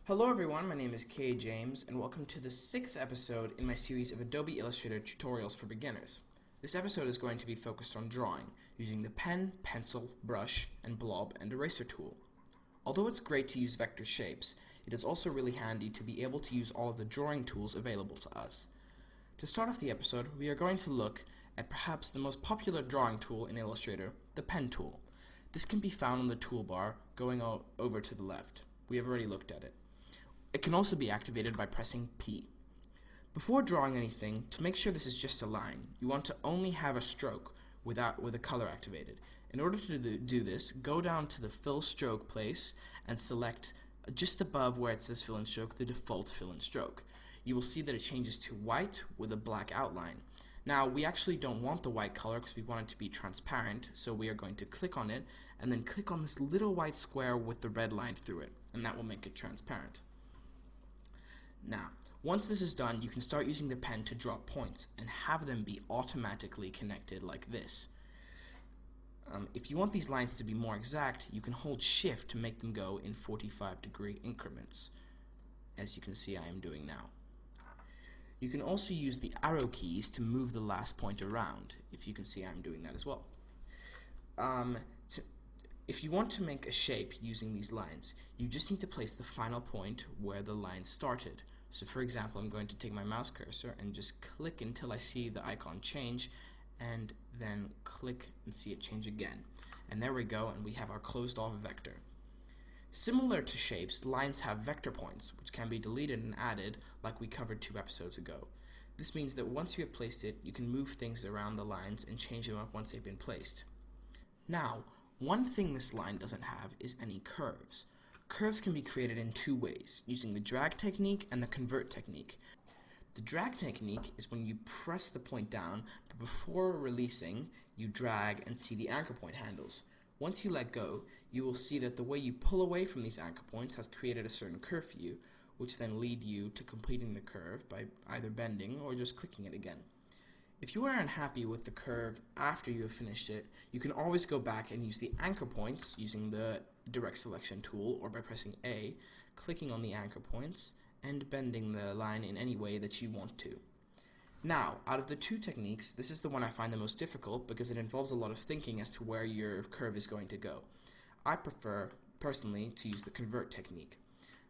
Hello everyone, my name is Kay James, and welcome to the 6th episode in my series of Adobe Illustrator tutorials for beginners. This episode is going to be focused on drawing, using the pen, pencil, brush, and blob and eraser tool. Although it's great to use vector shapes, it is also really handy to be able to use all of the drawing tools available to us. To start off the episode, we are going to look at perhaps the most popular drawing tool in Illustrator, the pen tool. This can be found on the toolbar going over to the left. We have already looked at it. It can also be activated by pressing P. Before drawing anything, to make sure this is just a line, you want to only have a stroke with a color activated. In order to do this, go down to the fill stroke place and select just above where it says fill and stroke the default fill and stroke. You will see that it changes to white with a black outline. Now, we actually don't want the white color because we want it to be transparent, so we are going to click on it and then click on this little white square with the red line through it, and that will make it transparent. Now, once this is done, you can start using the pen to draw points and have them be automatically connected like this. If you want these lines to be more exact, you can hold Shift to make them go in 45-degree increments, as you can see I am doing now. You can also use the arrow keys to move the last point around, if you can see I'm doing that as well. If you want to make a shape using these lines, you just need to place the final point where the line started. So for example, I'm going to take my mouse cursor and just click until I see the icon change, and then click and see it change again. And there we go, and we have our closed off vector. Similar to shapes, lines have vector points, which can be deleted and added like we covered 2 episodes ago. This means that once you have placed it, you can move things around the lines and change them up once they've been placed. Now, one thing this line doesn't have is any curves. Curves can be created in 2 ways, using the drag technique and the convert technique. The drag technique is when you press the point down, but before releasing, you drag and see the anchor point handles. Once you let go, you will see that the way you pull away from these anchor points has created a certain curve for you, which then lead you to completing the curve by either bending or just clicking it again. If you are unhappy with the curve after you have finished it, you can always go back and use the anchor points using the direct selection tool or by pressing A, clicking on the anchor points, and bending the line in any way that you want to. Now, out of the 2 techniques, this is the one I find the most difficult because it involves a lot of thinking as to where your curve is going to go. I prefer, personally, to use the convert technique.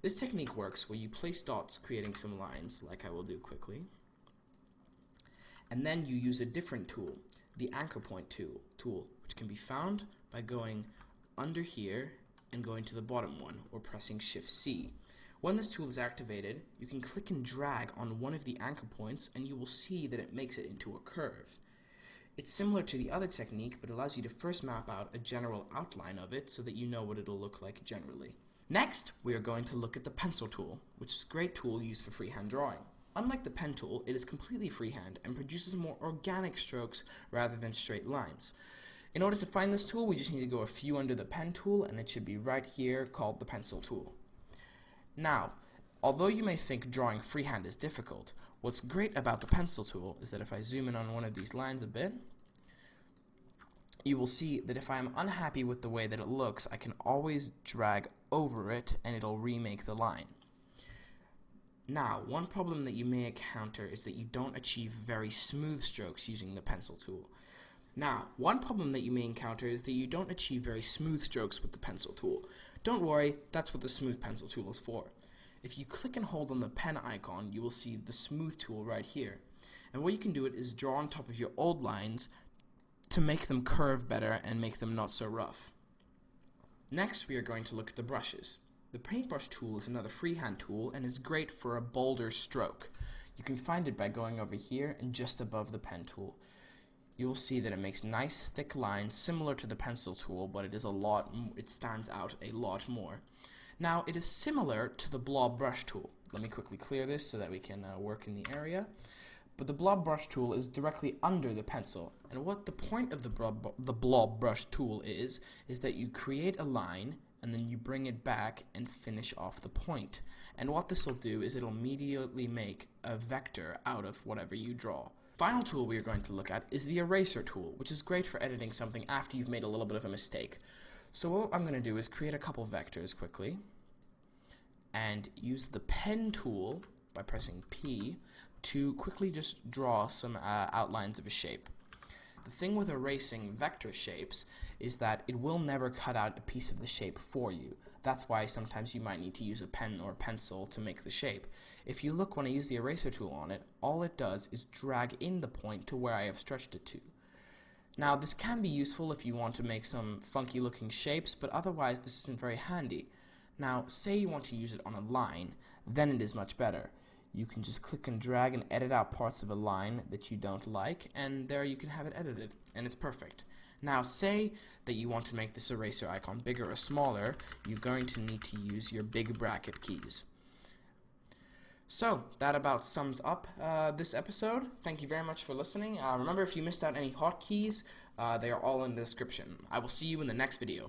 This technique works where you place dots creating some lines, like I will do quickly, and then you use a different tool, the anchor point tool, which can be found by going under here and going to the bottom one, or pressing Shift-C. When this tool is activated, you can click and drag on one of the anchor points and you will see that it makes it into a curve. It's similar to the other technique, but allows you to first map out a general outline of it so that you know what it'll look like generally. Next, we are going to look at the pencil tool, which is a great tool used for freehand drawing. Unlike the pen tool, it is completely freehand and produces more organic strokes rather than straight lines. In order to find this tool, we just need to go a few under the pen tool, and it should be right here called the pencil tool. Now, although you may think drawing freehand is difficult, what's great about the pencil tool is that if I zoom in on one of these lines a bit, you will see that if I am unhappy with the way that it looks, I can always drag over it and it'll remake the line. Now, one problem that you may encounter is that you don't achieve very smooth strokes using the pencil tool. Don't worry, that's what the smooth pencil tool is for. If you click and hold on the pen icon, you will see the smooth tool right here. And what you can do is draw on top of your old lines to make them curve better and make them not so rough. Next, we are going to look at the brushes. The paintbrush tool is another freehand tool and is great for a bolder stroke. You can find it by going over here and just above the pen tool. You will see that it makes nice thick lines similar to the pencil tool, but it stands out a lot more. Now, it is similar to the Blob brush tool. Let me quickly clear this so that we can work in the area. But the Blob brush tool is directly under the pencil, and what the point of the Blob brush tool is that you create a line and then you bring it back and finish off the point. And what this will do is it'll immediately make a vector out of whatever you draw. Final tool we are going to look at is the eraser tool, which is great for editing something after you've made a little bit of a mistake. So what I'm going to do is create a couple vectors quickly, and use the pen tool by pressing P to quickly just draw some outlines of a shape. The thing with erasing vector shapes is that it will never cut out a piece of the shape for you. That's why sometimes you might need to use a pen or a pencil to make the shape. If you look when I use the eraser tool on it, all it does is drag in the point to where I have stretched it to. Now this can be useful if you want to make some funky looking shapes, but otherwise this isn't very handy. Now say you want to use it on a line, then it is much better. You can just click and drag and edit out parts of a line that you don't like, and there you can have it edited, and it's perfect. Now say that you want to make this eraser icon bigger or smaller, you're going to need to use your big bracket keys. So that about sums up this episode. Thank you very much for listening. Remember, if you missed out any hotkeys, they are all in the description. I will see you in the next video.